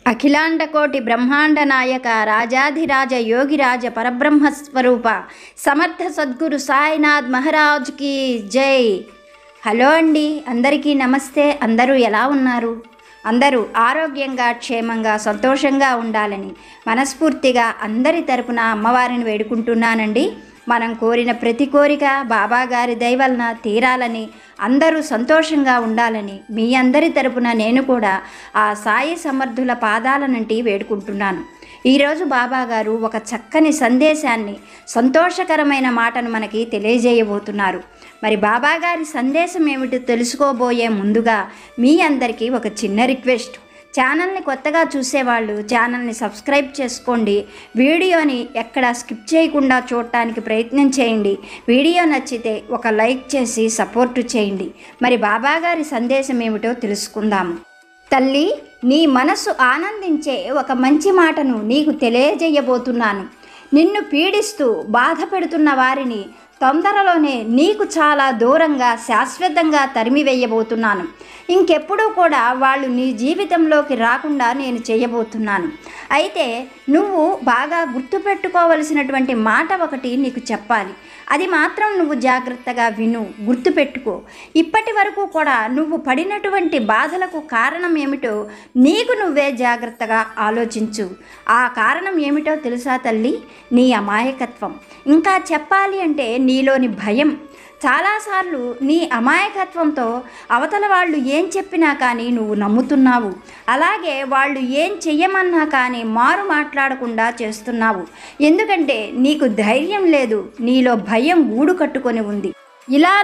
అఖిలాండకోటి బ్రహ్మాండ నాయక రాజాధిరాజ యోగిరాజ పరబ్రహ్మస్వరూప సమర్థ సద్గురు సాయినాథ్ మహారాజ్కి జై. హలో అండి, అందరికీ నమస్తే. అందరూ ఎలా ఉన్నారు? అందరూ ఆరోగ్యంగా, క్షేమంగా, సంతోషంగా ఉండాలని మనస్ఫూర్తిగా అందరి తరపున అమ్మవారిని వేడుకుంటున్నానండి. మనం కోరిన ప్రతి కోరిక బాబాగారి దయ వలన తీరాలని, అందరూ సంతోషంగా ఉండాలని మీ అందరి తరపున నేను కూడా ఆ సాయి సమర్థుల పాదాలనంటి వేడుకుంటున్నాను. ఈరోజు బాబాగారు ఒక చక్కని సందేశాన్ని, సంతోషకరమైన మాటను మనకి తెలియజేయబోతున్నారు. మరి బాబాగారి సందేశం ఏమిటో తెలుసుకోబోయే ముందుగా మీ అందరికీ ఒక చిన్న రిక్వెస్ట్. ఛానల్ని కొత్తగా చూసేవాళ్ళు ఛానల్ని సబ్స్క్రైబ్ చేసుకోండి. వీడియోని ఎక్కడా స్కిప్ చేయకుండా చూడటానికి ప్రయత్నం చేయండి. వీడియో నచ్చితే ఒక లైక్ చేసి సపోర్టు చేయండి. మరి బాబాగారి సందేశం ఏమిటో తెలుసుకుందాము. తల్లి, నీ మనసు ఆనందించే ఒక మంచి మాటను నీకు తెలియజేయబోతున్నాను. నిన్ను పీడిస్తూ బాధ పెడుతున్న వారిని తొందరలోనే నీకు చాలా దూరంగా శాశ్వతంగా తరిమివేయబోతున్నాను. ఇంకెప్పుడూ కూడా వాళ్ళు నీ జీవితంలోకి రాకుండా నేను చేయబోతున్నాను. అయితే నువ్వు బాగా గుర్తుపెట్టుకోవలసినటువంటి మాట ఒకటి నీకు చెప్పాలి. అది మాత్రం నువ్వు జాగ్రత్తగా విను, గుర్తుపెట్టుకో. ఇప్పటి వరకు కూడా నువ్వు పడినటువంటి బాధలకు కారణం ఏమిటో నీకు నువ్వే జాగ్రత్తగా ఆలోచించు. ఆ కారణం ఏమిటో తెలుసా తల్లి? నీ అమాయకత్వం. ఇంకా చెప్పాలి అంటే నీలోని భయం. చాలాసార్లు నీ అమాయకత్వంతో అవతల వాళ్ళు ఏం చెప్పినా కానీ నువ్వు నమ్ముతున్నావు. అలాగే వాళ్ళు ఏం చెయ్యమన్నా కానీ మారు మాట్లాడకుండా చేస్తున్నావు. ఎందుకంటే నీకు ధైర్యం లేదు, నీలో భయం గూడు కట్టుకొని ఉంది. ఇలా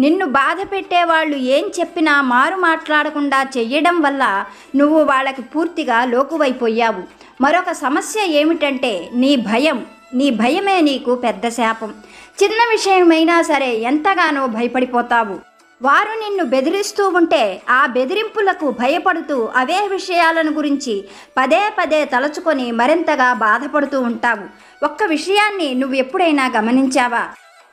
నిన్ను బాధ పెట్టేవాళ్ళు ఏం చెప్పినా మారు మాట్లాడకుండా చెయ్యడం వల్ల నువ్వు వాళ్ళకి పూర్తిగా లోకువైపోయావు. మరొక సమస్య ఏమిటంటే నీ భయమే నీకు పెద్ద శాపం. చిన్న విషయమైనా సరే ఎంతగానో భయపడిపోతావు. వారు నిన్ను బెదిరిస్తూ ఉంటే ఆ బెదిరింపులకు భయపడుతూ అవే విషయాలను గురించి పదే పదే తలుచుకొని మరింతగా బాధపడుతూ ఉంటావు. ఒక్క విషయాన్ని నువ్వు ఎప్పుడైనా గమనించావా?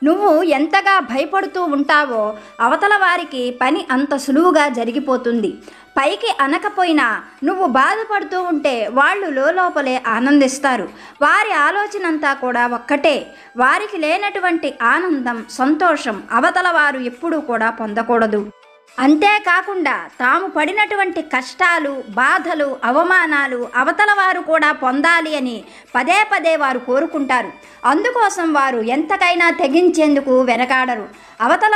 నువ్వు ఎంతగా భయపడుతూ ఉంటావో అవతల వారికి పని అంత సులువుగా జరిగిపోతుంది. పైకి అనకపోయినా నువ్వు బాధపడుతూ ఉంటే వాళ్ళు లోపలే ఆనందిస్తారు. వారి ఆలోచన అంతా కూడా ఒక్కటే. వారికి లేనటువంటి ఆనందం, సంతోషం అవతల వారు ఎప్పుడూ కూడా పొందకూడదు. అంతేకాకుండా తాము పడినటువంటి కష్టాలు, బాధలు, అవమానాలు అవతల వారు కూడా పొందాలి అని పదే పదే వారు కోరుకుంటారు. అందుకోసం వారు ఎంతకైనా తెగించేందుకు వెనకాడరు. అవతల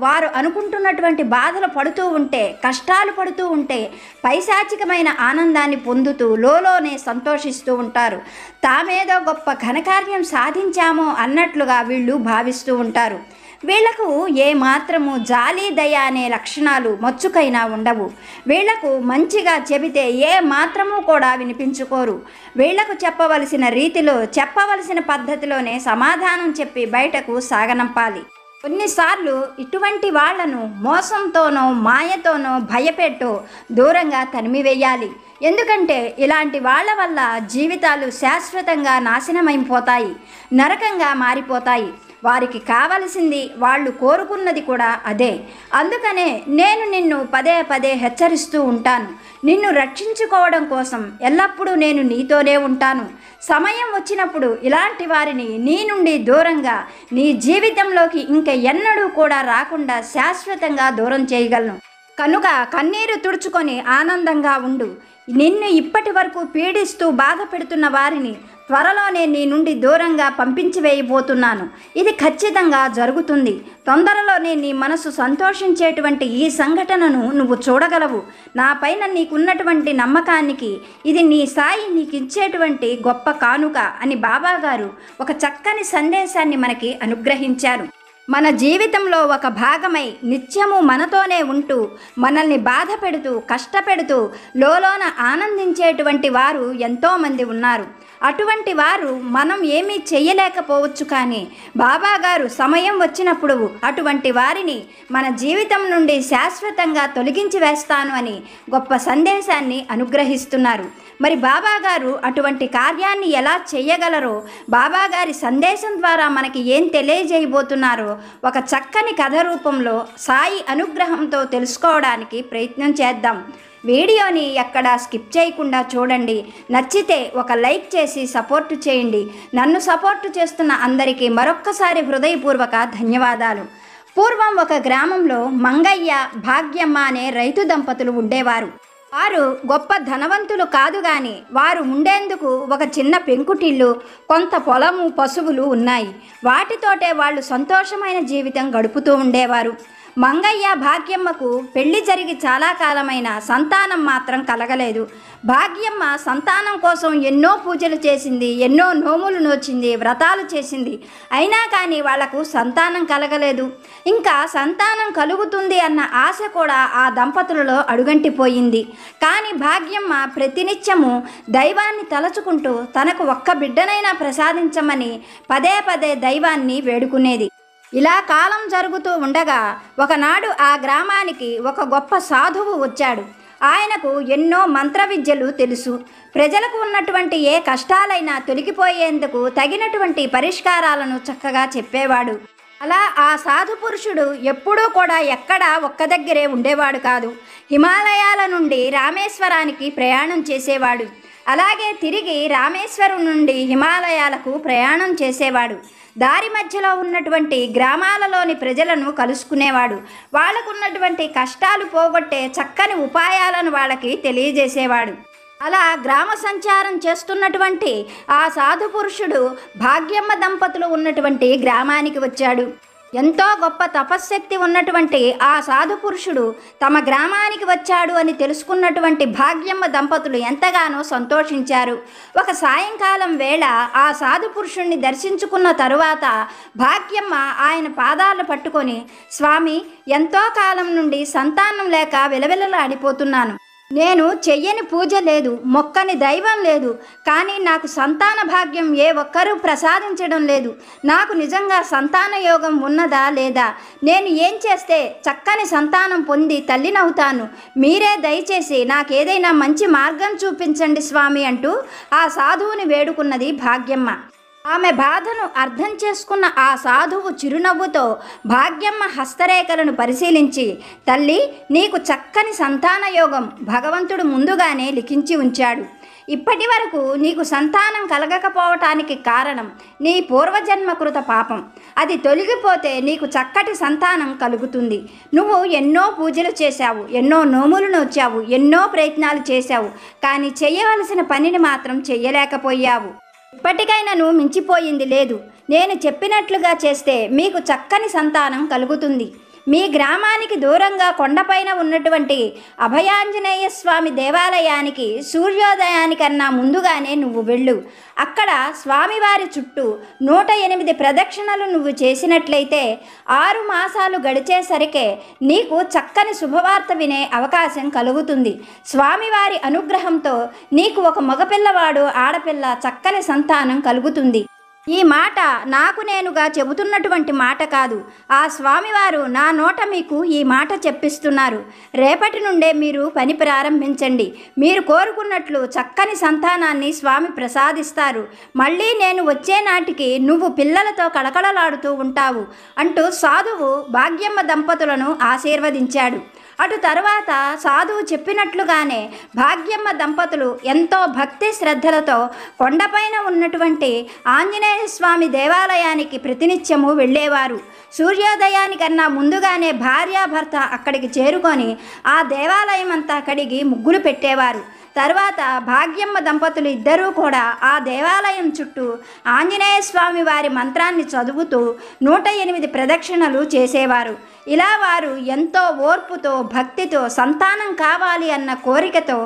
వారు అనుకుంటున్నటువంటి బాధలు పడుతూ ఉంటే, కష్టాలు పడుతూ ఉంటే పైశాచికమైన ఆనందాన్ని పొందుతూ లోలోనే సంతోషిస్తూ ఉంటారు. తామేదో గొప్ప ఘనకార్యం సాధించామో అన్నట్లుగా వీళ్ళు భావిస్తూ ఉంటారు. వీళ్లకు ఏమాత్రము జాలి, దయ అనే లక్షణాలు మచ్చుకైనా ఉండవు. వీళ్లకు మంచిగా చెబితే ఏ మాత్రము కూడా వినిపించుకోరు. వీళ్లకు చెప్పవలసిన రీతిలో, చెప్పవలసిన పద్ధతిలోనే సమాధానం చెప్పి బయటకు సాగనంపాలి. కొన్నిసార్లు ఇటువంటి వాళ్లను మోసంతోనో, మాయతోనో, భయపెట్టో దూరంగా తరిమివేయాలి. ఎందుకంటే ఇలాంటి వాళ్ళ వల్ల జీవితాలు శాశ్వతంగా నాశనమైపోతాయి, నరకంగా మారిపోతాయి. వారికి కావలసింది, వాళ్ళు కోరుకున్నది కూడా అదే. అందుకనే నేను నిన్ను పదే పదే హెచ్చరిస్తూ ఉంటాను. నిన్ను రక్షించుకోవడం కోసం ఎల్లప్పుడూ నేను నీతోనే ఉంటాను. సమయం వచ్చినప్పుడు ఇలాంటి వారిని నీ నుండి దూరంగా, నీ జీవితంలోకి ఇంక ఎన్నడూ కూడా రాకుండా శాశ్వతంగా దూరం చేయగలను. కనుక కన్నీరు తుడుచుకొని ఆనందంగా ఉండు. నిన్ను ఇప్పటి వరకు పీడిస్తూ బాధ పెడుతున్న వారిని త్వరలోనే నీ నుండి దూరంగా పంపించి వేయబోతున్నాను. ఇది ఖచ్చితంగా జరుగుతుంది. తొందరలోనే నీ మనసు సంతోషించేటువంటి ఈ సంఘటనను నువ్వు చూడగలవు. నా పైన నీకున్నటువంటి నమ్మకానికి ఇది నీ సాయి నీకు ఇచ్చేటువంటి గొప్ప కానుక అని బాబాగారు ఒక చక్కని సందేశాన్ని మనకి అనుగ్రహించారు. మన జీవితంలో ఒక భాగమై నిత్యము మనతోనే ఉంటూ మనల్ని బాధ పెడుతూ, కష్టపెడుతూ లోలోన ఆనందించేటువంటి వారు ఎంతోమంది ఉన్నారు. అటువంటి వారు మనం ఏమీ చెయ్యలేకపోవచ్చు. కానీ బాబాగారు సమయం వచ్చినప్పుడు అటువంటి వారిని మన జీవితం నుండి శాశ్వతంగా తొలగించి వేస్తాను అని గొప్ప సందేశాన్ని అనుగ్రహిస్తున్నారు. మరి బాబాగారు అటువంటి కార్యాన్ని ఎలా చేయగలరో, బాబాగారి సందేశం ద్వారా మనకి ఏం తెలియజేయబోతున్నారో ఒక చక్కని కథ రూపంలో సాయి అనుగ్రహంతో తెలుసుకోవడానికి ప్రయత్నం చేద్దాం. వీడియోని ఎక్కడా స్కిప్ చేయకుండా చూడండి. నచ్చితే ఒక లైక్ చేసి సపోర్టు చేయండి. నన్ను సపోర్టు చేస్తున్న అందరికీ మరొక్కసారి హృదయపూర్వక ధన్యవాదాలు. పూర్వం ఒక గ్రామంలో మంగయ్య, భాగ్యమ్మ అనే రైతు దంపతులు ఉండేవారు. వారు గొప్ప ధనవంతులు కాదు గాని వారు ఉండేందుకు ఒక చిన్న పెంకుటిల్లు, కొంత పొలము, పశువులు ఉన్నాయి. వాటితోటే వాళ్ళు సంతోషమైన జీవితం గడుపుతూ ఉండేవారు. మంగయ్య, భాగ్యమ్మకు పెళ్లి జరిగి చాలా కాలమైన సంతానం మాత్రం కలగలేదు. భాగ్యమ్మ సంతానం కోసం ఎన్నో పూజలు చేసింది, ఎన్నో నోములు నోచింది, వ్రతాలు చేసింది. అయినా కానీ వాళ్లకు సంతానం కలగలేదు. ఇంకా సంతానం కలుగుతుంది అన్న ఆశ కూడా ఆ దంపతులలో అడుగంటిపోయింది. కానీ భాగ్యమ్మ ప్రతినిత్యము దైవాన్ని తలచుకుంటూ తనకు ఒక్క బిడ్డనైనా ప్రసాదించమని పదే పదే దైవాన్ని వేడుకునేది. ఇలా కాలం జరుగుతూ ఉండగా ఒకనాడు ఆ గ్రామానికి ఒక గొప్ప సాధువు వచ్చాడు. ఆయనకు ఎన్నో మంత్ర విద్యలు తెలుసు. ప్రజలకు ఉన్నటువంటి ఏ కష్టాలైనా తొలగిపోయేందుకు తగినటువంటి పరిష్కారాలను చక్కగా చెప్పేవాడు. అలా ఆ సాధు పురుషుడు ఎప్పుడూ కూడా ఎక్కడా ఒక్క దగ్గరే ఉండేవాడు కాదు. హిమాలయాల నుండి రామేశ్వరానికి ప్రయాణం చేసేవాడు. అలాగే తిరిగి రామేశ్వరం నుండి హిమాలయాలకు ప్రయాణం చేసేవాడు. దారి మధ్యలో ఉన్నటువంటి గ్రామాలలోని ప్రజలను కలుసుకునేవాడు. వాళ్ళకున్నటువంటి కష్టాలు పోగొట్టే చక్కని ఉపాయాలను వాళ్ళకి తెలియజేసేవాడు. అలా గ్రామ సంచారం చేస్తున్నటువంటి ఆ సాధు పురుషుడు భాగ్యమ్మ దంపతులు ఉన్నటువంటి గ్రామానికి వచ్చాడు. ఎంతో గొప్ప తపశ్శక్తి ఉన్నటువంటి ఆ సాధు పురుషుడు తమ గ్రామానికి వచ్చాడు అని తెలుసుకున్నటువంటి భాగ్యమ్మ దంపతులు ఎంతగానో సంతోషించారు. ఒక సాయంకాలం వేళ ఆ సాధు పురుషుణ్ణి దర్శించుకున్న తరువాత భాగ్యమ్మ ఆయన పాదాలు పట్టుకొని, స్వామి, ఎంతో కాలం నుండి సంతానం లేక విలవిలలాడిపోతున్నాను. నేను చెయ్యని పూజ లేదు, మొక్కని దైవం లేదు, కానీ నాకు సంతాన భాగ్యం ఏ ఒక్కరూ ప్రసాదించడం లేదు. నాకు నిజంగా సంతాన యోగం ఉన్నదా లేదా? నేను ఏం చేస్తే చక్కని సంతానం పొంది తల్లినవుతాను? మీరే దయచేసి నాకేదైనా మంచి మార్గం చూపించండి స్వామి అంటూ ఆ సాధువుని వేడుకున్నది భాగ్యమ్మ. ఆమె బాధను అర్థం చేసుకున్న ఆ సాధువు చిరునవ్వుతో భాగ్యమ్మ హస్తరేఖలను పరిశీలించి, తల్లి, నీకు చక్కని సంతాన యోగం భగవంతుడు ముందుగానే లిఖించి ఉంచాడు. ఇప్పటి వరకు నీకు సంతానం కలగకపోవటానికి కారణం నీ పూర్వజన్మకృత పాపం. అది తొలగిపోతే నీకు చక్కటి సంతానం కలుగుతుంది. నువ్వు ఎన్నో పూజలు చేశావు, ఎన్నో నోములు నోచావు, ఎన్నో ప్రయత్నాలు చేశావు, కానీ చేయవలసిన పనిని మాత్రం చెయ్యలేకపోయావు. ఇప్పటికైనా నువ్వు మించిపోయింది లేదు. నేను చెప్పినట్లుగా చేస్తే మీకు చక్కని సంతానం కలుగుతుంది. మీ గ్రామానికి దూరంగా కొండపైన ఉన్నటువంటి అభయాంజనేయ స్వామి దేవాలయానికి సూర్యోదయానికన్నా ముందుగానే నువ్వు వెళ్ళు. అక్కడ స్వామివారి చుట్టూ 108 ప్రదక్షిణలు నువ్వు చేసినట్లయితే 6 మాసాలు గడిచేసరికే నీకు చక్కని శుభవార్త వినే అవకాశం కలుగుతుంది. స్వామివారి అనుగ్రహంతో నీకు ఒక మగపిల్లవాడు, ఆడపిల్ల, చక్కని సంతానం కలుగుతుంది. ఈ మాట నాకు నేనుగా చెబుతున్నటువంటి మాట కాదు. ఆ స్వామివారు నా నోట మీకు ఈ మాట చెప్పిస్తున్నారు. రేపటి నుండే మీరు పని ప్రారంభించండి. మీరు కోరుకున్నట్లు చక్కని సంతానాన్ని స్వామి ప్రసాదిస్తారు. మళ్ళీ నేను వచ్చే నాటికి నువ్వు పిల్లలతో కళకళలాడుతూ ఉంటావు అంటూ సాధువు భాగ్యమ్మ దంపతులను ఆశీర్వదించాడు. అటు తరువాత సాధువు చెప్పినట్లుగానే భాగ్యమ్మ దంపతులు ఎంతో భక్తి శ్రద్ధలతో కొండపైన ఉన్నటువంటి ఆంజనేయ స్వామి దేవాలయానికి ప్రతినిత్యము వెళ్ళేవారు. సూర్యోదయానికన్నా ముందుగానే భార్యాభర్త అక్కడికి చేరుకొని ఆ దేవాలయం అంతా కడిగి ముగ్గులు పెట్టేవారు. తర్వాత భాగ్యమ్మ దంపతులు ఇద్దరూ కూడా ఆ దేవాలయం చుట్టూ ఆంజనేయ స్వామి వారి మంత్రాన్ని చదువుతూ 108 ప్రదక్షిణలు చేసేవారు. ఇలా వారు ఎంతో ఓర్పుతో, భక్తితో, సంతానం కావాలి అన్న కోరికతో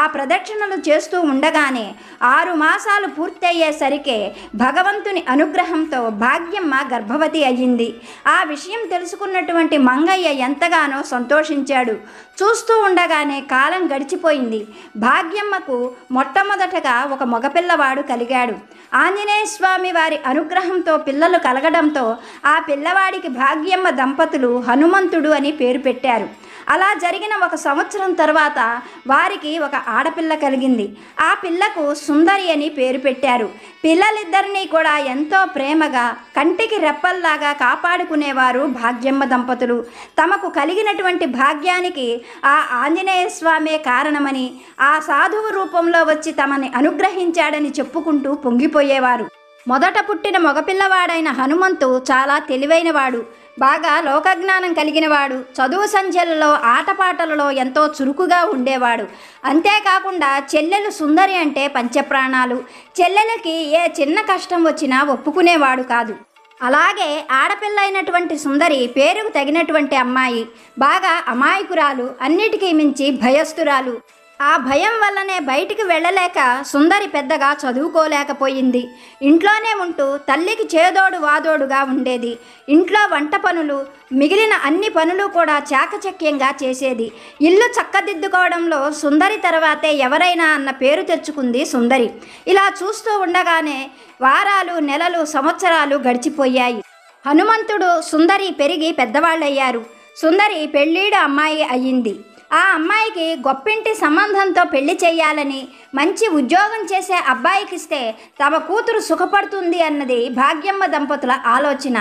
ఆ ప్రదక్షిణలు చేస్తూ ఉండగానే 6 మాసాలు పూర్తయ్యేసరికే భగవంతుని అనుగ్రహంతో భాగ్యమ్మ గర్భవతి అయ్యింది. ఆ విషయం తెలుసుకున్నటువంటి మంగయ్య ఎంతగానో సంతోషించాడు. చూస్తూ ఉండగానే కాలం గడిచిపోయింది. భాగ్యమ్మకు మొట్టమొదటగా ఒక మగపిల్లవాడు కలిగాడు. ఆంజనేయ స్వామి వారి అనుగ్రహంతో పిల్లలు కలగడంతో ఆ పిల్లవాడికి భాగ్యమ్మ దంపతులు హనుమంతుడు అని పేరు పెట్టారు. అలా జరిగిన 1 సంవత్సరం తర్వాత వారికి ఒక ఆడపిల్ల కలిగింది. ఆ పిల్లకు సుందరి అని పేరు పెట్టారు. పిల్లలిద్దరినీ కూడా ఎంతో ప్రేమగా కంటికి రెప్పల్లాగా కాపాడుకునేవారు భాగ్యమ్మ దంపతులు. తమకు కలిగినటువంటి భాగ్యానికి ఆ ఆంజనేయ స్వామే కారణమని, ఆ సాధువు రూపంలో వచ్చి తమని అనుగ్రహించాడని చెప్పుకుంటూ పొంగిపోయేవారు. మొదట పుట్టిన మగపిల్లవాడైన హనుమంతు చాలా తెలివైనవాడు, బాగా లోకజ్ఞానం కలిగినవాడు. చదువు సంధ్యలలో ఆటపాటలలో ఎంతో చురుకుగా ఉండేవాడు. అంతేకాకుండా చెల్లెలు సుందరి అంటే పంచప్రాణాలు. చెల్లెలకి ఏ చిన్న కష్టం వచ్చినా ఒప్పుకునేవాడు కాదు. అలాగే ఆడపిల్ల అయినటువంటి సుందరి పేరుకు తగినటువంటి అమ్మాయి, బాగా అమాయకురాలు, అన్నిటికీ మించి భయస్థురాలు. ఆ భయం వల్లనే బయటికి వెళ్ళలేక సుందరి పెద్దగా చదువుకోలేకపోయింది. ఇంట్లోనే ఉంటూ తల్లికి చేదోడు వాదోడుగా ఉండేది. ఇంట్లో వంట పనులు, మిగిలిన అన్ని పనులు కూడా చాకచక్యంగా చేసేది. ఇల్లు చక్కదిద్దుకోవడంలో సుందరి తర్వాతే ఎవరైనా అన్న పేరు తెచ్చుకుంది సుందరి. ఇలా చూస్తూ ఉండగానే వారాలు, నెలలు, సంవత్సరాలు గడిచిపోయాయి. హనుమంతుడు, సుందరి పెరిగి పెద్దవాళ్ళయ్యారు. సుందరి పెళ్ళీడు అమ్మాయి అయ్యింది. ఆ అమ్మాయికి గొప్పింటి సంబంధంతో పెళ్లి చేయాలని, మంచి ఉద్యోగం చేసే అబ్బాయికిస్తే తమ కూతురు సుఖపడుతుంది అన్నది భాగ్యమ్మ దంపతుల ఆలోచన.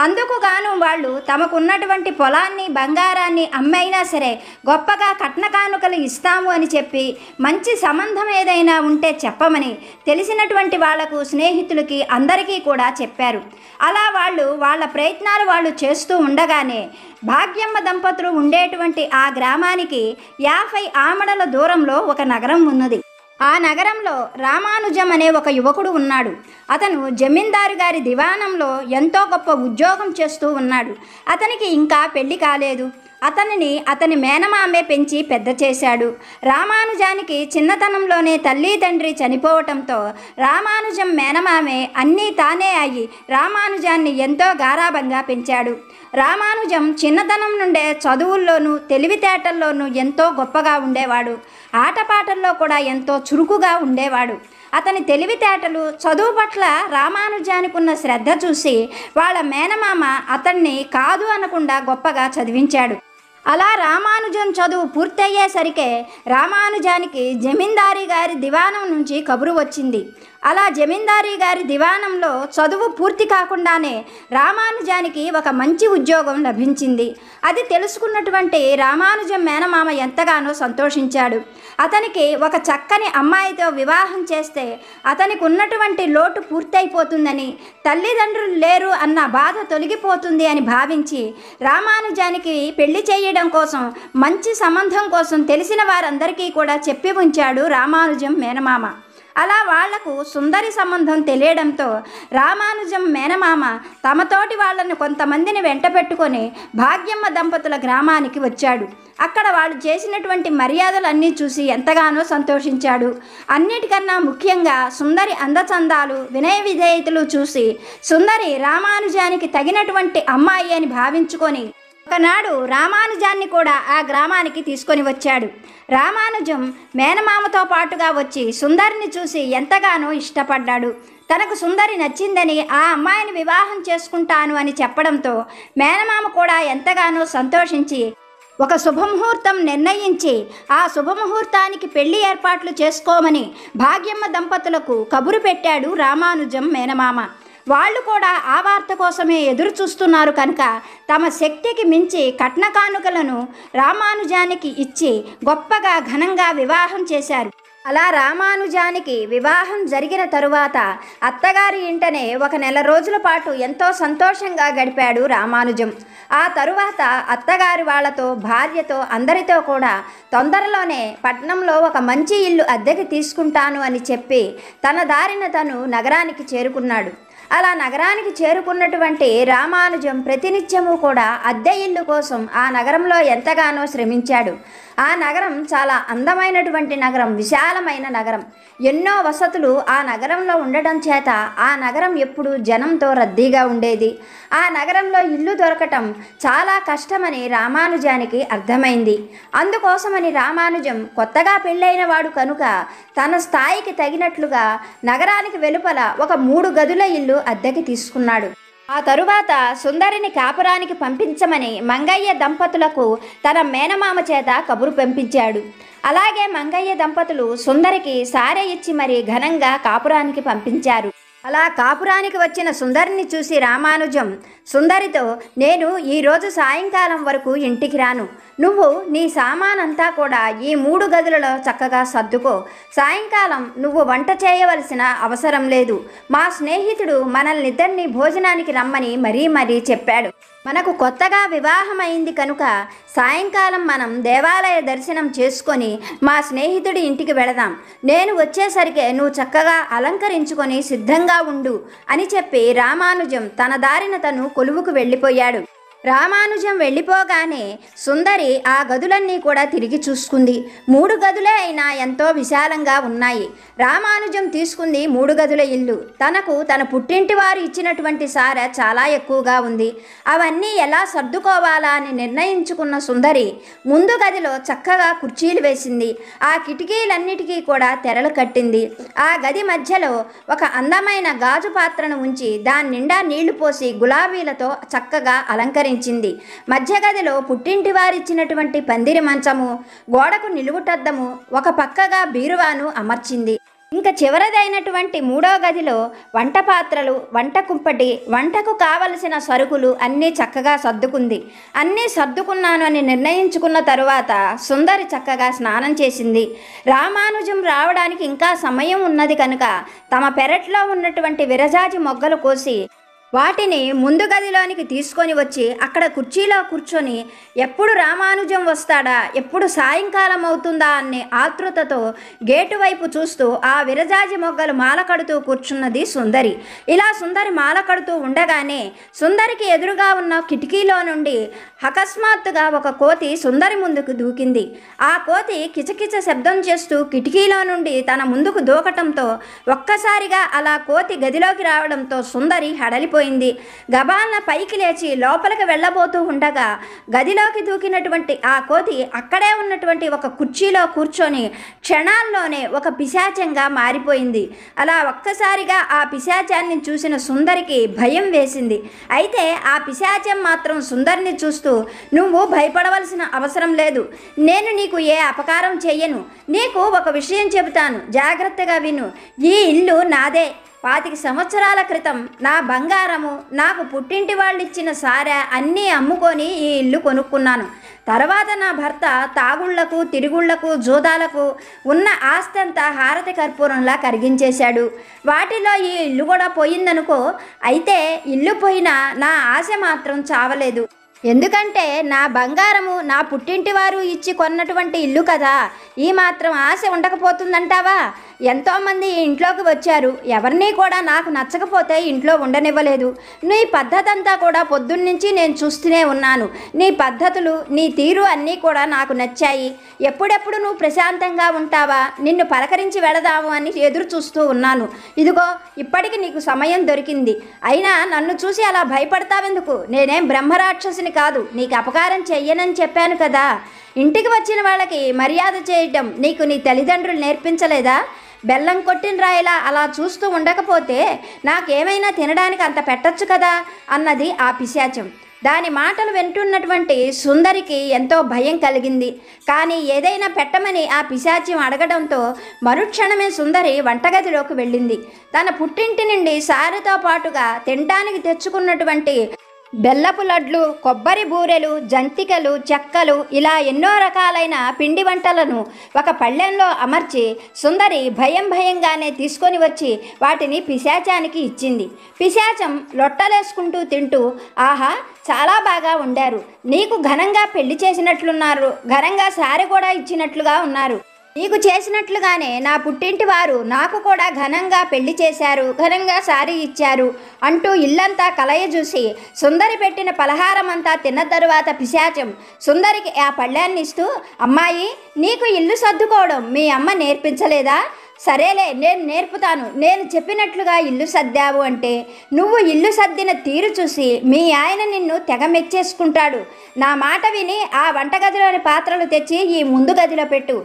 అందుకు గాను వాళ్ళు తమకున్నటువంటి పొలాన్ని, బంగారాన్ని అమ్మైనా సరే గొప్పగా కట్న కానుకలు ఇస్తాము అని చెప్పి, మంచి సంబంధం ఏదైనా ఉంటే చెప్పమని తెలిసినటువంటి వాళ్లకు, స్నేహితులకి అందరికీ కూడా చెప్పారు. అలా వాళ్ళ ప్రయత్నాలు వాళ్ళు చేస్తూ ఉండగానే భాగ్యమ్మ దంపతులు ఉండేటువంటి ఆ గ్రామానికి 50 ఆమడల దూరంలో ఒక నగరం ఉన్నది. ఆ నగరంలో రామానుజం అనే ఒక యువకుడు ఉన్నాడు. అతను జమీందారు గారి దివాణంలో ఎంతో గొప్ప ఉద్యోగం చేస్తూ ఉన్నాడు. అతనికి ఇంకా పెళ్లి కాలేదు. అతని మేనమామే పెంచి పెద్ద చేశాడు. రామానుజానికి చిన్నతనంలోనే తల్లి తండ్రి చనిపోవటంతో రామానుజం మేనమామే అన్నీ తానే అయ్యి రామానుజాన్ని ఎంతో గారాబంగా పెంచాడు. రామానుజం చిన్నతనం నుండే చదువుల్లోనూ తెలివితేటల్లోనూ ఎంతో గొప్పగా ఉండేవాడు. ఆటపాటల్లో కూడా ఎంతో చురుకుగా ఉండేవాడు. అతని తెలివితేటలు, చదువు పట్ల రామానుజానికి ఉన్న శ్రద్ధ చూసి వాళ్ళ మేనమామ అతన్ని కాదు అనకుండా గొప్పగా చదివించాడు. అలా రామానుజం చదువు పూర్తయ్యేసరికే రామానుజానికి జమీందారీ గారి దివాణం నుంచి కబురు వచ్చింది. అలా జమీందారీ గారి దివాణంలో చదువు పూర్తి కాకుండానే రామానుజానికి ఒక మంచి ఉద్యోగం లభించింది. అది తెలుసుకున్నటువంటి రామానుజం మేనమామ ఎంతగానో సంతోషించాడు. అతనికి ఒక చక్కని అమ్మాయితో వివాహం చేస్తే అతనికి ఉన్నటువంటి లోటు పూర్తయిపోతుందని, తల్లిదండ్రులు లేరు అన్న బాధ తొలగిపోతుంది అని భావించి రామానుజానికి పెళ్లి చేయడం కోసం, మంచి సంబంధం కోసం తెలిసిన వారందరికీ కూడా చెప్పి ఉంచాడు రామానుజం మేనమామ. అలా వాళ్లకు సుందరి సంబంధం తెలియడంతో రామానుజం మేనమామ తమతోటి వాళ్ళను కొంతమందిని వెంట పెట్టుకొని భాగ్యమ్మ దంపతుల గ్రామానికి వచ్చాడు. అక్కడ వాళ్ళు చేసినటువంటి మర్యాదలన్నీ చూసి ఎంతగానో సంతోషించాడు. అన్నిటికన్నా ముఖ్యంగా సుందరి అందచందాలు, వినయ విధేయతలు చూసి సుందరి రామానుజానికి తగినటువంటి అమ్మాయి అని భావించుకొని ఒకనాడు రామానుజాన్ని కూడా ఆ గ్రామానికి తీసుకొని వచ్చాడు. రామానుజం మేనమామతో పాటుగా వచ్చి సుందరిని చూసి ఎంతగానో ఇష్టపడ్డాడు. తనకు సుందరి నచ్చిందని, ఆ అమ్మాయిని వివాహం చేసుకుంటాను అని చెప్పడంతో మేనమామ కూడా ఎంతగానో సంతోషించి ఒక శుభముహూర్తం నిర్ణయించి ఆ శుభముహూర్తానికి పెళ్లి ఏర్పాట్లు చేసుకోమని భాగ్యమ్మ దంపతులకు కబురు పెట్టాడు రామానుజం మేనమామ. వాళ్ళు కూడా ఆ వార్త కోసమే ఎదురు చూస్తున్నారు కనుక తమ శక్తికి మించి కట్న కానుకలను రామానుజానికి ఇచ్చి గొప్పగా ఘనంగా వివాహం చేశారు. అలా రామానుజానికి వివాహం జరిగిన తరువాత అత్తగారి ఇంటనే 1 నెల రోజుల పాటు ఎంతో సంతోషంగా గడిపాడు రామానుజం. ఆ తరువాత అత్తగారి వాళ్లతో, భార్యతో, అందరితో కూడా తొందరలోనే పట్నంలో ఒక మంచి ఇల్లు అద్దెకి తీసుకుంటాను అని చెప్పి తన దారిన తను నగరానికి చేరుకున్నాడు. అలా నగరానికి చేరుకున్నటువంటి రామానుజం ప్రతినిత్యము కూడా అద్దె ఇల్లు కోసం ఆ నగరంలో ఎంతగానో శ్రమించాడు. ఆ నగరం చాలా అందమైనటువంటి నగరం, విశాలమైన నగరం. ఎన్నో వసతులు ఆ నగరంలో ఉండటం చేత ఆ నగరం ఎప్పుడూ జనంతో రద్దీగా ఉండేది. ఆ నగరంలో ఇల్లు దొరకటం చాలా కష్టమని రామానుజానికి అర్థమైంది. అందుకోసమని రామానుజం కొత్తగా పెళ్ళైన వాడు కనుక తన స్థాయికి తగినట్లుగా నగరానికి వెలుపల ఒక 3 గదుల ఇల్లు అద్దెకి తీసుకున్నాడు. ఆ తరువాత సుందరిని కాపురానికి పంపించమని మంగయ్య దంపతులకు తన మేనమామ చేత కబురు పంపించాడు. అలాగే మంగయ్య దంపతులు సుందరికి సారె ఇచ్చి మరీ ఘనంగా కాపురానికి పంపించారు. అలా కాపురానికి వచ్చిన సుందరిని చూసి రామానుజం సుందరితో, నేను ఈరోజు సాయంకాలం వరకు ఇంటికి రాను. నువ్వు నీ సామానంతా కూడా ఈ 3 గదులలో చక్కగా సర్దుకో. సాయంకాలం నువ్వు వంట చేయవలసిన అవసరం లేదు. మా స్నేహితుడు మనల్నిద్దరినీ భోజనానికి రమ్మని మరీ చెప్పాడు. మనకు కొత్తగా వివాహమైంది కనుక సాయంకాలం మనం దేవాలయ దర్శనం చేసుకొని మా స్నేహితుడి ఇంటికి వెళదాం. నేను వచ్చేసరికి నువ్వు చక్కగా అలంకరించుకొని సిద్ధంగా ఉండు అని చెప్పి రామానుజం తన దారిన తను కొలువుకు వెళ్ళిపోయాడు. రామానుజం వెళ్ళిపోగానే సుందరి ఆ గదులన్నీ కూడా తిరిగి చూసుకుంది. 3 గదులే అయినా ఎంతో విశాలంగా ఉన్నాయి. రామానుజం తీసుకుంది 3 గదుల ఇల్లు. తనకు తన పుట్టింటి వారు ఇచ్చినటువంటి సారె చాలా ఎక్కువగా ఉంది. అవన్నీ ఎలా సర్దుకోవాలా అని నిర్ణయించుకున్న సుందరి ముందు గదిలో చక్కగా కుర్చీలు వేసింది. ఆ కిటికీలన్నిటికీ కూడా తెరలు కట్టింది. ఆ గది మధ్యలో ఒక అందమైన గాజు పాత్రను ఉంచి దాని నిండా నీళ్లు పోసి గులాబీలతో చక్కగా అలంకరించింది. మధ్య గదిలో పుట్టింటి వారిచ్చినటువంటి పందిరి మంచము, గోడకు నిలువుటద్దము, ఒక పక్కగా బీరువాను అమర్చింది. ఇంకా చివరిదైనటువంటి 3వ గదిలో వంట పాత్రలు, వంట కుంపటి, వంటకు కావలసిన సరుకులు అన్నీ చక్కగా సర్దుకుంది. అన్నీ సర్దుకున్నాను అని నిర్ణయించుకున్న తరువాత సుందరి చక్కగా స్నానం చేసింది. రామానుజం రావడానికి ఇంకా సమయం ఉన్నది కనుక తమ పెరట్లో ఉన్నటువంటి విరజాజి మొగ్గలు కోసి వాటిని ముందు గదిలోనికి తీసుకొని వచ్చి అక్కడ కుర్చీలో కూర్చొని ఎప్పుడు రామానుజం వస్తాడా, ఎప్పుడు సాయంకాలం అవుతుందా అనే ఆతృతతో గేటు వైపు చూస్తూ ఆ విరజాజి మొగ్గలు మాల కడుతూ కూర్చున్నది సుందరి. ఇలా సుందరి మాల కడుతూ ఉండగానే సుందరికి ఎదురుగా ఉన్న కిటికీలో నుండి అకస్మాత్తుగా ఒక కోతి సుందరి ముందుకు దూకింది. ఆ కోతి కిచకిచ శబ్దం చేస్తూ కిటికీలో నుండి తన ముందుకు దూకటంతో ఒక్కసారిగా అలా కోతి గదిలోకి రావడంతో సుందరి హడలిపోయింది. గబాలన పైకి లేచి లోపలికి వెళ్ళబోతూ ఉండగా గదిలోకి దూకినటువంటి ఆ కోతి అక్కడే ఉన్నటువంటి ఒక కుర్చీలో కూర్చొని క్షణాల్లోనే ఒక పిశాచంగా మారిపోయింది. అలా ఒక్కసారిగా ఆ పిశాచాన్ని చూసిన సుందరికి భయం వేసింది. అయితే ఆ పిశాచం మాత్రం సుందరిని చూస్తూ, నువ్వు భయపడవలసిన అవసరం లేదు, నేను నీకు ఏ అపకారం చెయ్యను, నీకు ఒక విషయం చెబుతాను, జాగ్రత్తగా విను. ఈ ఇల్లు నాదే. 25 సంవత్సరాల క్రితం నా బంగారము, నాకు పుట్టింటి వాళ్ళు ఇచ్చిన సారె అన్నీ అమ్ముకొని ఈ ఇల్లు కొనుక్కున్నాను. తర్వాత నా భర్త తాగుళ్లకు, తిరుగుళ్లకు, జూదాలకు ఉన్న ఆస్తి అంతా హారతి కర్పూరంలా కరిగించేశాడు. వాటిలో ఈ ఇల్లు కూడా పోయిందనుకో. అయితే ఇల్లు పోయినా నా ఆశ మాత్రం చావలేదు. ఎందుకంటే నా బంగారము నా పుట్టింటి వారు ఇచ్చి కొన్నటువంటి ఇల్లు కదా. ఈ మాత్రం ఆశ ఉండకపోతుందంటావా? ఎంతోమంది ఈ ఇంట్లోకి వచ్చారు, ఎవరినీ కూడా నాకు నచ్చకపోతే ఇంట్లో ఉండనివ్వలేదు. నీ పద్ధతి అంతా కూడా పొద్దున్నుంచి నేను చూస్తూనే ఉన్నాను. నీ పద్ధతులు, నీ తీరు అన్నీ కూడా నాకు నచ్చాయి. ఎప్పుడెప్పుడు నువ్వు ప్రశాంతంగా ఉంటావా, నిన్ను పలకరించి వెళదాము అని ఎదురు చూస్తూ ఉన్నాను. ఇదిగో ఇప్పటికి నీకు సమయం దొరికింది. అయినా నన్ను చూసి అలా భయపడతావెందుకు? నేనేం బ్రహ్మరాక్షసిని కాదు, నీకు అపకారం చెయ్యనని చెప్పాను కదా. ఇంటికి వచ్చిన వాళ్ళకి మర్యాద చేయటం నీకు నీ తల్లిదండ్రులు నేర్పించలేదా? బెల్లం కొట్టిన రాయిలా అలా చూస్తూ ఉండకపోతే నాకేమైనా తినడానికి అంత పెట్టచ్చు కదా అన్నది ఆ పిశాచం. దాని మాటలు వింటున్నటువంటి సుందరికి ఎంతో భయం కలిగింది. కానీ ఏదైనా పెట్టమని ఆ పిశాచ్యం అడగడంతో మరుక్షణమే సుందరి వంటగదిలోకి వెళ్ళింది. తన పుట్టింటి నుండి సారెతో పాటుగా తినడానికి తెచ్చుకున్నటువంటి బెల్లపు లడ్లు, కొబ్బరి బూరెలు, జంతికలు, చెక్కలు ఇలా ఎన్నో రకాలైన పిండి వంటలను ఒక పళ్ళెంలో అమర్చి సుందరి భయంగానే తీసుకొని వచ్చి వాటిని పిశాచానికి ఇచ్చింది. పిశాచం లొట్టలేసుకుంటూ తింటూ, ఆహా చాలా బాగా వండారు, నీకు ఘనంగా పెళ్లి చేసినట్లున్నారు, ఘనంగా సారె కూడా ఇచ్చినట్లుగా ఉన్నారు, నీకు చేసినట్లుగానే నా పుట్టింటి వారు నాకు కూడా ఘనంగా పెళ్లి చేశారు, ఘనంగా సారీ ఇచ్చారు అంటూ ఇల్లంతా కలయజూసి సుందరి పెట్టిన పలహారం అంతా తిన్న తరువాత పిశాచం సుందరికి ఆ పళ్ళాన్ని ఇస్తూ, అమ్మాయి నీకు ఇల్లు సర్దుకోవడం మీ అమ్మ నేర్పించలేదా? సరేలే నేను నేర్పుతాను, నేను చెప్పినట్లుగా ఇల్లు సర్దావు అంటే నువ్వు ఇల్లు సర్దిన తీరు చూసి మీ ఆయన నిన్ను తెగ మెచ్చేసుకుంటాడు. నా మాట విని ఆ వంటగదిలోని పాత్రలు తెచ్చి ఈ ముందు గదిలో పెట్టు.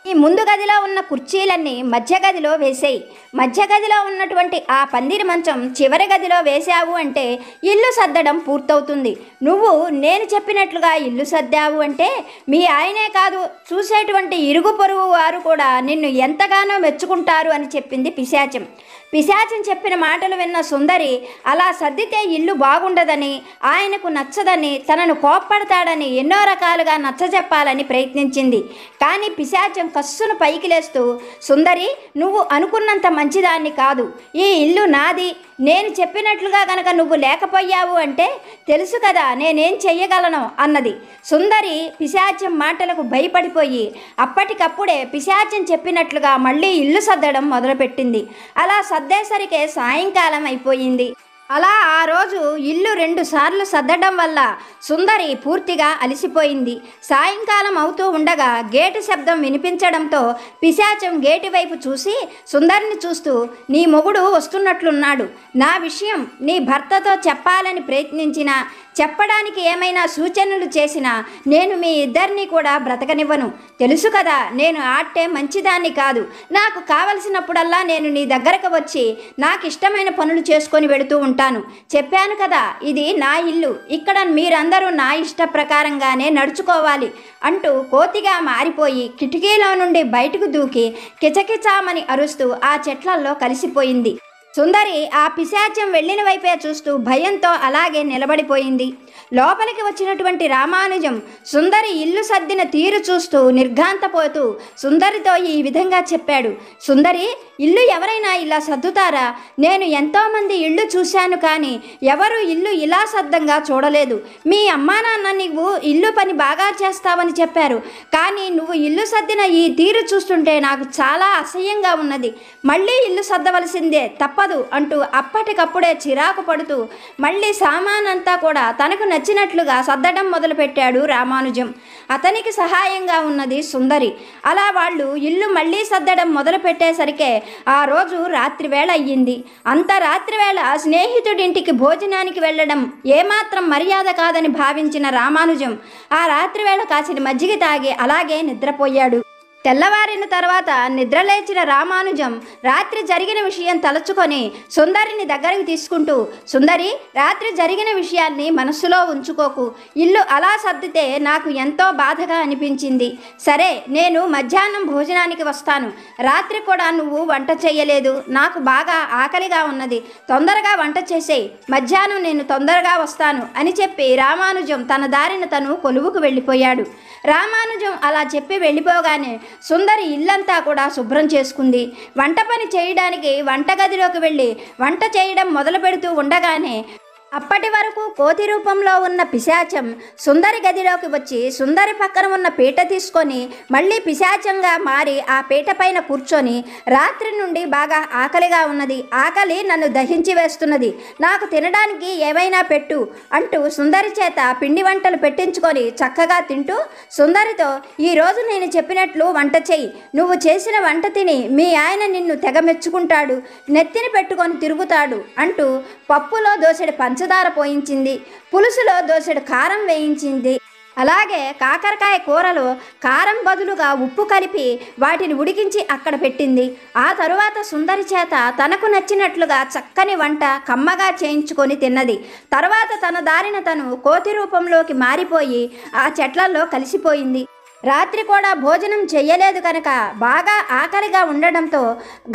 ఈ ముందు గదిలో ఉన్న కుర్చీలన్నీ మధ్య గదిలో వేసేయి. మధ్య గదిలో ఉన్నటువంటి ఆ పందిరి మంచం చివరి గదిలో వేశావు అంటే ఇల్లు సర్దడం పూర్తవుతుంది. నువ్వు నేను చెప్పినట్లుగా ఇల్లు సర్దావు అంటే మీ ఆయనే కాదు, చూసేటువంటి ఇరుగు పొరుగు వారు కూడా నిన్ను ఎంతగానో మెచ్చుకుంటారు అని చెప్పింది పిశాచం. పిశాచం చెప్పిన మాటలు విన్న సుందరి అలా సర్దితే ఇల్లు బాగుండదని, ఆయనకు నచ్చదని, తనను కోప్పడతాడని ఎన్నో రకాలుగా నచ్చజెప్పాలని ప్రయత్నించింది. కానీ పిశాచం కస్సును పైకి లేస్తూ, సుందరి, నువ్వు అనుకున్నంత మంచిదాన్ని కాదు, ఈ ఇల్లు నాది. నేను చెప్పినట్లుగా గనక నువ్వు లేకపోయావు అంటే తెలుసు కదా నేనేం చెయ్యగలను అన్నది. సుందరి పిశాచం మాటలకు భయపడిపోయి అప్పటికప్పుడే పిశాచం చెప్పినట్లుగా మళ్ళీ ఇల్లు సర్దడం మొదలుపెట్టింది. అలా సర్దేసరికే సాయంకాలం అయిపోయింది. అలా ఆ రోజు ఇల్లు 2 సార్లు సర్దడం వల్ల సుందరి పూర్తిగా అలసిపోయింది. సాయంకాలం అవుతూ ఉండగా గేటు శబ్దం వినిపించడంతో పిశాచం గేటు వైపు చూసి సుందరిని చూస్తూ, నీ మొగుడు వస్తున్నట్లున్నాడు. నా విషయం నీ భర్తతో చెప్పాలని ప్రయత్నించినా, చెప్పడానికి ఏమైనా సూచనలు చేసినా నేను మీ ఇద్దరిని కూడా బ్రతకనివ్వను. తెలుసు కదా నేను ఆట్టే మంచిదాన్ని కాదు. నాకు కావలసినప్పుడల్లా నేను నీ దగ్గరకు వచ్చి నాకు ఇష్టమైన పనులు చేసుకొని వెళుతూ ఉంటాను. చెప్పాను కదా ఇది నా ఇల్లు, ఇక్కడ మీరందరూ నా ఇష్ట ప్రకారంగానే నడుచుకోవాలి అంటూ కోతిగా మారిపోయి కిటికీలో నుండి బయటకు దూకి కిచకిచామని అరుస్తూ ఆ చెట్లల్లో కలిసిపోయింది. సుందరి ఆ పిశాచం వెళ్ళిన వైపే చూస్తూ భయంతో అలాగే నిలబడిపోయింది. లోపలికి వచ్చినటువంటి రామానుజం సుందరి ఇల్లు సర్దిన తీరు చూస్తూ నిర్ఘాంతపోతూ సుందరితో ఈ విధంగా చెప్పాడు. సుందరి, ఇల్లు ఎవరైనా ఇలా సర్దుతారా? నేను ఎంతోమంది ఇల్లు చూశాను, కానీ ఎవరు ఇల్లు ఇలా సర్దంగా చూడలేదు. మీ అమ్మా నాన్న నువ్వు ఇల్లు పని బాగా చేస్తావని చెప్పారు, కానీ నువ్వు ఇల్లు సర్దిన ఈ తీరు చూస్తుంటే నాకు చాలా అసహ్యంగా ఉన్నది. మళ్ళీ ఇల్లు సర్దవలసిందే, తప్పదు అంటూ అప్పటికప్పుడే చిరాకు పడుతూ మళ్ళీ సామానంతా కూడా తనకు నచ్చినట్లుగా సర్దడం మొదలుపెట్టాడు రామానుజం. అతనికి సహాయంగా ఉన్నది సుందరి. అలా వాళ్ళు ఇల్లు మళ్ళీ సర్దడం మొదలు పెట్టేసరికే ఆ రోజు రాత్రివేళ అయ్యింది. అంత రాత్రివేళ స్నేహితుడింటికి భోజనానికి వెళ్ళడం ఏమాత్రం మర్యాద కాదని భావించిన రామానుజం ఆ రాత్రివేళ కాసిన మజ్జిగ తాగి అలాగే నిద్రపోయాడు. తెల్లవారిన తర్వాత నిద్రలేచిన రామానుజం రాత్రి జరిగిన విషయం తలుచుకొని సుందరిని దగ్గరికి తీసుకుంటూ, సుందరి, రాత్రి జరిగిన విషయాన్ని మనస్సులో ఉంచుకోకు. ఇల్లు అలా సర్దితే నాకు ఎంతో బాధగా అనిపించింది. సరే, నేను మధ్యాహ్నం భోజనానికి వస్తాను. రాత్రి కూడా నువ్వు వంట చేయలేదు, నాకు బాగా ఆకలిగా ఉన్నది. తొందరగా వంట చేసేయి, మధ్యాహ్నం నేను తొందరగా వస్తాను అని చెప్పి రామానుజం తన దారిన తను కొలువుకు వెళ్ళిపోయాడు. రామానుజం అలా చెప్పి వెళ్ళిపోగానే సుందరి ఇల్లంతా కూడా శుభ్రం చేసుకుంది. వంట పని చేయడానికి వంటగదిలోకి వెళ్ళి వంట చేయడం మొదలు పెడుతూ ఉండగానే అప్పటి వరకు కోతి రూపంలో ఉన్న పిశాచం సుందరి గదిలోకి వచ్చి సుందరి పక్కన ఉన్న పీట తీసుకొని మళ్ళీ పిశాచంగా మారి ఆ పీట పైన కూర్చొని, రాత్రి నుండి బాగా ఆకలిగా ఉన్నది, ఆకలి నన్ను దహించి వేస్తున్నది, నాకు తినడానికి ఏమైనా పెట్టు అంటూ సుందరి చేత పిండి వంటలు పెట్టించుకొని చక్కగా తింటూ సుందరితో, ఈరోజు నేను చెప్పినట్లు వంట చెయ్యి, నువ్వు చేసిన వంట తిని మీ ఆయన నిన్ను తెగ మెచ్చుకుంటాడు, నెత్తిని పెట్టుకొని తిరుగుతాడు అంటూ పప్పులో దోసెడు పంచదార పోయించింది, పులుసులో దోసెడు కారం వేయించింది. అలాగే కాకరకాయ కూరలో కారం బదులుగా ఉప్పు కలిపి వాటిని ఉడికించి అక్కడ పెట్టింది. ఆ తరువాత సుందరి చేత తనకు నచ్చినట్లుగా చక్కని వంట కమ్మగా చేయించుకొని తిన్నది. తర్వాత తన దారిన తను కోతి రూపంలోకి మారిపోయి ఆ చెట్లల్లో కలిసిపోయింది. రాత్రి కూడా భోజనం చెయ్యలేదు కనుక బాగా ఆకలిగా ఉండడంతో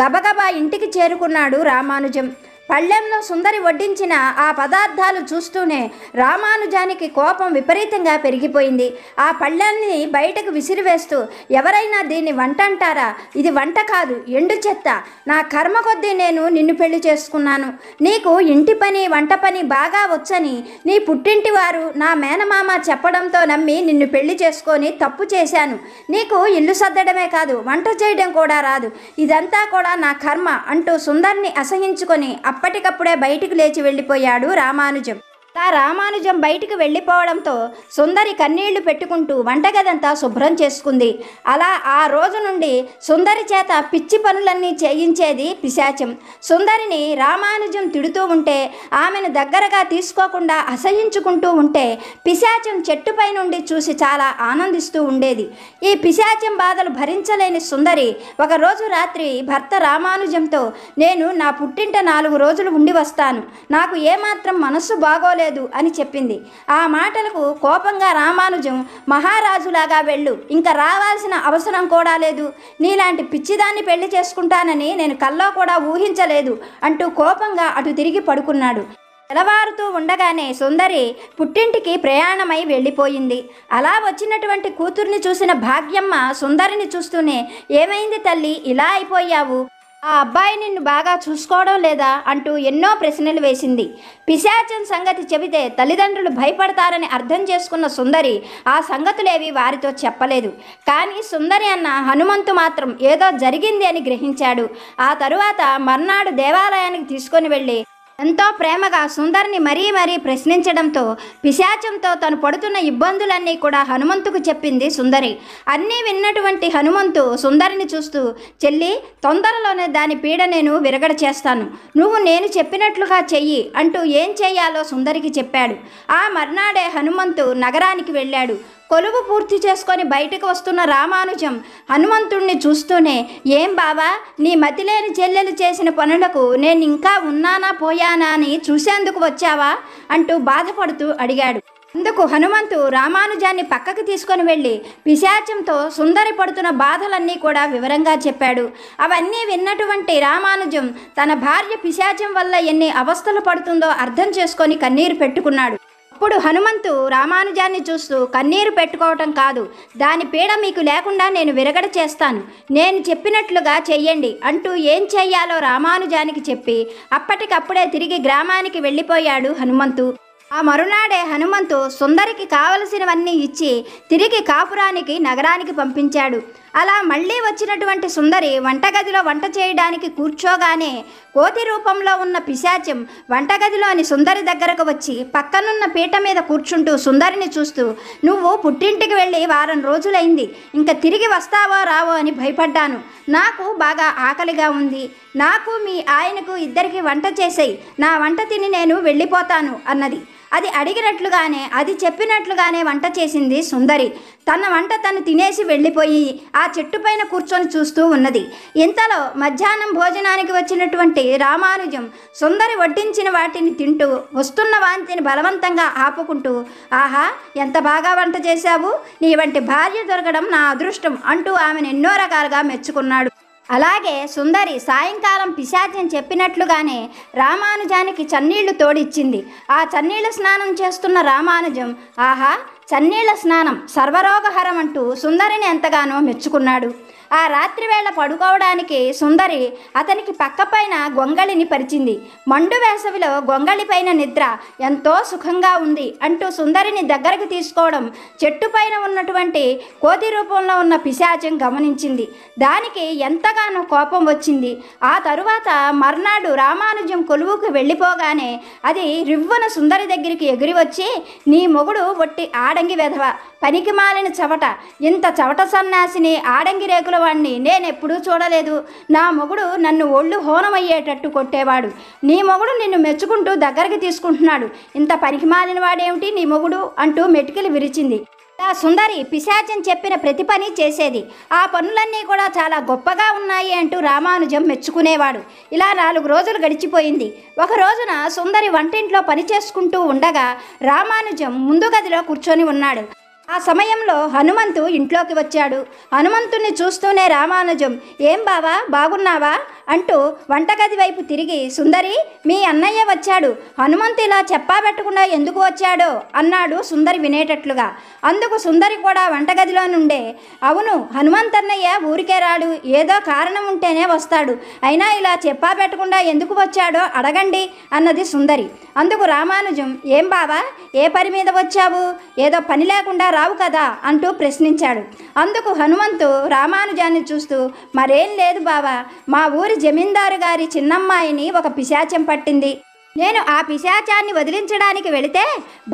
గబగబా ఇంటికి చేరుకున్నాడు రామానుజం. పళ్ళెంలో సుందరి వడ్డించిన ఆ పదార్థాలు చూస్తూనే రామానుజానికి కోపం విపరీతంగా పెరిగిపోయింది. ఆ పళ్ళెన్ని బయటకు విసిరివేస్తూ, ఎవరైనా దీన్ని వంట అంటారా? ఇది వంట కాదు, ఎండు చెత్త. నా కర్మ కొద్దీ నేను నిన్ను పెళ్లి చేసుకున్నాను. నీకు ఇంటి పని వంట పని బాగా వచ్చని నీ పుట్టింటి వారు నా మేనమామ చెప్పడంతో నమ్మి నిన్ను పెళ్లి చేసుకొని తప్పు చేశాను. నీకు ఇల్లు సర్దడమే కాదు, వంట చేయడం కూడా రాదు. ఇదంతా కూడా నా కర్మ అంటూ సుందరిని అసహించుకొని అప్పటికప్పుడే బయటికి లేచి వెళ్ళిపోయాడు రామానుజం. అలా రామానుజం బయటికి వెళ్ళిపోవడంతో సుందరి కన్నీళ్లు పెట్టుకుంటూ వంటగదంతా శుభ్రం చేసుకుంది. అలా ఆ రోజు నుండి సుందరి చేత పిచ్చి పనులన్నీ చేయించేది పిశాచం. సుందరిని రామానుజం తిడుతూ ఉంటే, ఆమెను దగ్గరగా తీసుకోకుండా అసహించుకుంటూ ఉంటే పిశాచం చెట్టుపై నుండి చూసి చాలా ఆనందిస్తూ ఉండేది. ఈ పిశాచం బాధలు భరించలేని సుందరి ఒకరోజు రాత్రి భర్త రామానుజంతో, నేను నా పుట్టింట 4 రోజులు ఉండి వస్తాను, నాకు ఏమాత్రం మనస్సు బాగోలేదు అని చెప్పింది. ఆ మాటలకు కోపంగా రామానుజం, మహారాజులాగా వెళ్ళు, ఇంకా రావాల్సిన అవసరం కూడా లేదు, నీలాంటి పిచ్చిదాన్ని పెళ్లి చేసుకుంటానని నేను కల్లో కూడా ఊహించలేదు అంటూ కోపంగా అటు తిరిగి పడుకున్నాడు. తెల్లవారుతూ ఉండగానే సుందరి పుట్టింటికి ప్రయాణమై వెళ్ళిపోయింది. అలా వచ్చినటువంటి కూతుర్ని చూసిన భాగ్యమ్మ సుందరిని చూస్తూనే, ఏమైంది తల్లి, ఇలా అయిపోయావు, ఆ అబ్బాయి నిన్ను బాగా చూసుకోవడం లేదా అంటూ ఎన్నో ప్రశ్నలు వేసింది. పిశాచం సంగతి చెబితే తల్లిదండ్రులు భయపడతారని అర్థం చేసుకున్న సుందరి ఆ సంగతులేవి వారితో చెప్పలేదు. కానీ సుందరి అన్న హనుమంతు మాత్రం ఏదో జరిగింది అని గ్రహించాడు. ఆ తరువాత మర్నాడు దేవాలయానికి తీసుకొని వెళ్ళి ఎంతో ప్రేమగా సుందరిని మరీ ప్రశ్నించడంతో పిశాచంతో తను పడుతున్న ఇబ్బందులన్నీ కూడా హనుమంతుకు చెప్పింది సుందరి. అన్నీ విన్నటువంటి హనుమంతు సుందరిని చూస్తూ, చెల్లి, తొందరలోనే దాని పీడ నేను విరగడ చేస్తాను, నువ్వు నేను చెప్పినట్లుగా చెయ్యి అంటూ ఏం చెయ్యాలో సుందరికి చెప్పాడు. ఆ మర్నాడే హనుమంతు నగరానికి వెళ్ళాడు. కొలువు పూర్తి చేసుకొని బయటకు వస్తున్న రామానుజం హనుమంతుణ్ణి చూస్తూనే, ఏం బావా, నీ మతిలేని చెల్లెలు చేసిన పనులకు నేను ఇంకా ఉన్నానా పోయానా అని చూసేందుకు వచ్చావా అంటూ బాధపడుతూ అడిగాడు. అందుకు హనుమంతు రామానుజాన్ని పక్కకు తీసుకొని వెళ్ళి పిశాచంతో సుందరి పడుతున్న బాధలన్నీ కూడా వివరంగా చెప్పాడు. అవన్నీ విన్నటువంటి రామానుజం తన భార్య పిశాచం వల్ల ఎన్ని అవస్థలు పడుతుందో అర్థం చేసుకొని కన్నీరు పెట్టుకున్నాడు. అప్పుడు హనుమంతు రామానుజాన్ని చూస్తూ, కన్నీరు పెట్టుకోవటం కాదు, దాని పీడ మీకు లేకుండా నేను విరగడ చేస్తాను, నేను చెప్పినట్లుగా చెయ్యండి అంటూ ఏం చెయ్యాలో రామానుజానికి చెప్పి అప్పటికప్పుడే తిరిగి గ్రామానికి వెళ్ళిపోయాడు హనుమంతు. ఆ మరునాడే హనుమంతు సుందరికి కావలసినవన్నీ ఇచ్చి తిరిగి కాపురానికి నగరానికి పంపించాడు. అలా మళ్ళీ వచ్చినటువంటి సుందరి వంటగదిలో వంట చేయడానికి కూర్చోగానే కోతి రూపంలో ఉన్న పిశాచం వంటగదిలోని సుందరి దగ్గరకు వచ్చి పక్కనున్న పీట మీద కూర్చుంటూ సుందరిని చూస్తూ, నువ్వు పుట్టింటికి వెళ్ళి వారం రోజులైంది, ఇంకా తిరిగి వస్తావో రావో అని భయపడ్డాను, నాకు బాగా ఆకలిగా ఉంది, నాకు మీ ఆయనకు ఇద్దరికి వంట చేసేయి, నా వంట తిని నేను వెళ్ళిపోతాను అన్నది. అది అడిగినట్లుగానే అది చెప్పినట్లుగానే వంట చేసింది సుందరి. తన వంట తను తినేసి వెళ్ళిపోయి ఆ చెట్టు పైన కూర్చొని చూస్తూ ఉన్నది. ఇంతలో మధ్యాహ్నం భోజనానికి వచ్చినటువంటి రామానుజం సుందరి వడ్డించిన వాటిని తింటూ వస్తున్న వాంతిని బలవంతంగా ఆపుకుంటూ, ఆహా, ఎంత బాగా వంట చేశావు, నీ వంటి భార్య దొరకడం నా అదృష్టం అంటూ ఆమెను ఎన్నో రకాలుగా మెచ్చుకున్నాడు. అలాగే సుందరి సాయంకాలం పిశాచం చెప్పినట్లుగానే రామానుజానికి చన్నీళ్లు తోడిచ్చింది. ఆ చన్నీళ్ల స్నానం చేస్తున్న రామానుజం, ఆహా, చన్నీళ్ల స్నానం సర్వరోగహరం అంటూ సుందరిని ఎంతగానో మెచ్చుకున్నాడు. ఆ రాత్రి వేళ పడుకోవడానికి సుందరి అతనికి పక్కపైన గొంగళిని పరిచింది. మండు వేసవిలో గొంగళిపైన నిద్ర ఎంతో సుఖంగా ఉంది అంటూ సుందరిని దగ్గరకు తీసుకోవడం చెట్టు పైన ఉన్నటువంటి కోతి రూపంలో ఉన్న పిశాచం గమనించింది. దానికి ఎంతగానో కోపం వచ్చింది. ఆ తరువాత మర్నాడు రామానుజం కొలువుకు వెళ్ళిపోగానే అది రివ్వున సుందరి దగ్గరికి ఎగిరి వచ్చి, నీ మొగుడు ఒట్టి ఆడంగి వెధవ, పనికి మాలిన చవట, ఇంత చవట సన్నాసిని ఆడంగి రేకుల వాణ్ణి నేనెప్పుడూ చూడలేదు, నా మొగుడు నన్ను ఒళ్ళు హోనమయ్యేటట్టు కొట్టేవాడు, నీ మొగుడు నిన్ను మెచ్చుకుంటూ దగ్గరికి తీసుకుంటున్నాడు, ఇంత పనికి మాలిన వాడేమిటి నీ మొగుడు అంటూ మెటికలు విరిచింది. ఆ సుందరి పిశాచం చెప్పిన ప్రతి పని చేసేది. ఆ పనులన్నీ కూడా చాలా గొప్పగా ఉన్నాయి అంటూ రామానుజం మెచ్చుకునేవాడు. ఇలా 4 రోజులు గడిచిపోయింది. ఒక రోజున సుందరి వంటింట్లో పని చేసుకుంటూ ఉండగా రామానుజం ముందు గదిలో కూర్చొని ఉన్నాడు. ఆ సమయంలో హనుమంతు ఇంట్లోకి వచ్చాడు. హనుమంతుని చూస్తూనే రామానుజం, ఏం బావా, బాగున్నావా అంటూ వంటగది వైపు తిరిగి, సుందరి, మీ అన్నయ్య వచ్చాడు, హనుమంతు ఇలా చెప్పాబెట్టకుండా ఎందుకు వచ్చాడో అన్నాడు సుందరి వినేటట్లుగా. అందుకు సుందరి కూడా వంటగదిలో నుండే, అవును, హనుమంతన్నయ్య ఊరికే రాడు, ఏదో కారణం ఉంటేనే వస్తాడు, అయినా ఇలా చెప్పాబెట్టకుండా ఎందుకు వచ్చాడో అడగండి అన్నది సుందరి. అందుకు రామానుజం, ఏం బావా, ఏ పని మీద వచ్చావు, ఏదో పని లేకుండా రావు కదా అంటూ ప్రశ్నించాడు. అందుకు హనుమంతు రామానుజాన్ని చూస్తూ, మరేం లేదు బావా, మా ఊరి జమీందారు గారి చిన్నమ్మాయిని ఒక పిశాచం పట్టింది, నేను ఆ పిశాచాన్ని వదిలించడానికి వెళితే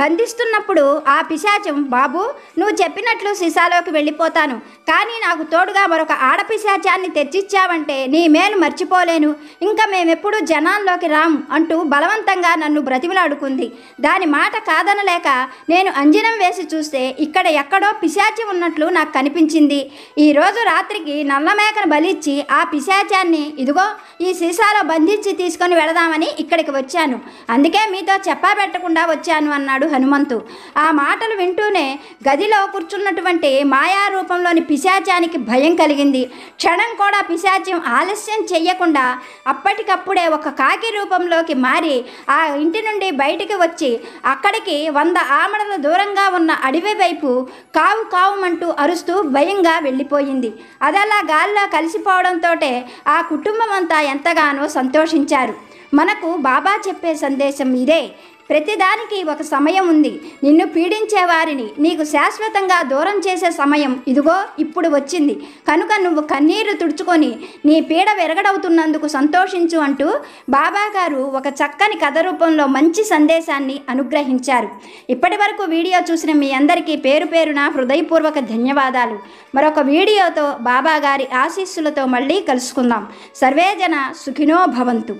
బంధిస్తున్నప్పుడు ఆ పిశాచం, బాబు నువ్వు చెప్పినట్లు సీసాలోకి వెళ్ళిపోతాను, కానీ నాకు తోడుగా మరొక ఆడపిశాచాన్ని తెచ్చిచ్చావంటే నీ మేలు మర్చిపోలేను, ఇంకా మేమెప్పుడు జనాల్లోకి రాము అంటూ బలవంతంగా నన్ను బ్రతిమలాడుకుంది. దాని మాట కాదనలేక నేను అంజనం వేసి చూస్తే ఇక్కడ ఎక్కడో పిశాచి ఉన్నట్లు నాకు కనిపించింది. ఈరోజు రాత్రికి నల్లమేకను బలిచ్చి ఆ పిశాచాన్ని ఇదిగో ఈ సీసాలో బంధించి తీసుకొని వెళదామని ఇక్కడికి వచ్చాను, అందుకే మీతో చెప్పాబెట్టకుండా వచ్చాను అన్నాడు హనుమంతు. ఆ మాటలు వింటూనే గదిలో కూర్చున్నటువంటి మాయారూపంలోని పిశాచానికి భయం కలిగింది. క్షణం కూడా పిశాచ్యం ఆలస్యం చెయ్యకుండా అప్పటికప్పుడే ఒక కాకి రూపంలోకి మారి ఆ ఇంటి నుండి బయటికి వచ్చి అక్కడికి 100 ఆమడల దూరంగా ఉన్న అడవి వైపు కావు కావుమంటూ అరుస్తూ భయంగా వెళ్ళిపోయింది. అదలా గాల్లో కలిసిపోవడంతో ఆ కుటుంబం అంతా ఎంతగానో సంతోషించారు. మనకు బాబా చెప్పే సందేశం ఇదే, ప్రతిదానికి ఒక సమయం ఉంది. నిన్ను పీడించే వారిని నీకు శాశ్వతంగా దూరం చేసే సమయం ఇదిగో ఇప్పుడు వచ్చింది, కనుక నువ్వు కన్నీరు తుడుచుకొని నీ పీడ విరగడవుతున్నందుకు సంతోషించు అంటూ బాబా గారు ఒక చక్కని కథ రూపంలో మంచి సందేశాన్ని అనుగ్రహించారు. ఇప్పటి వరకు వీడియో చూసిన మీ అందరికీ పేరు పేరున హృదయపూర్వక ధన్యవాదాలు. మరొక వీడియోతో బాబా గారి ఆశీస్సులతో మళ్ళీ కలుసుకుందాం. సర్వేజన సుఖినో భవంతు.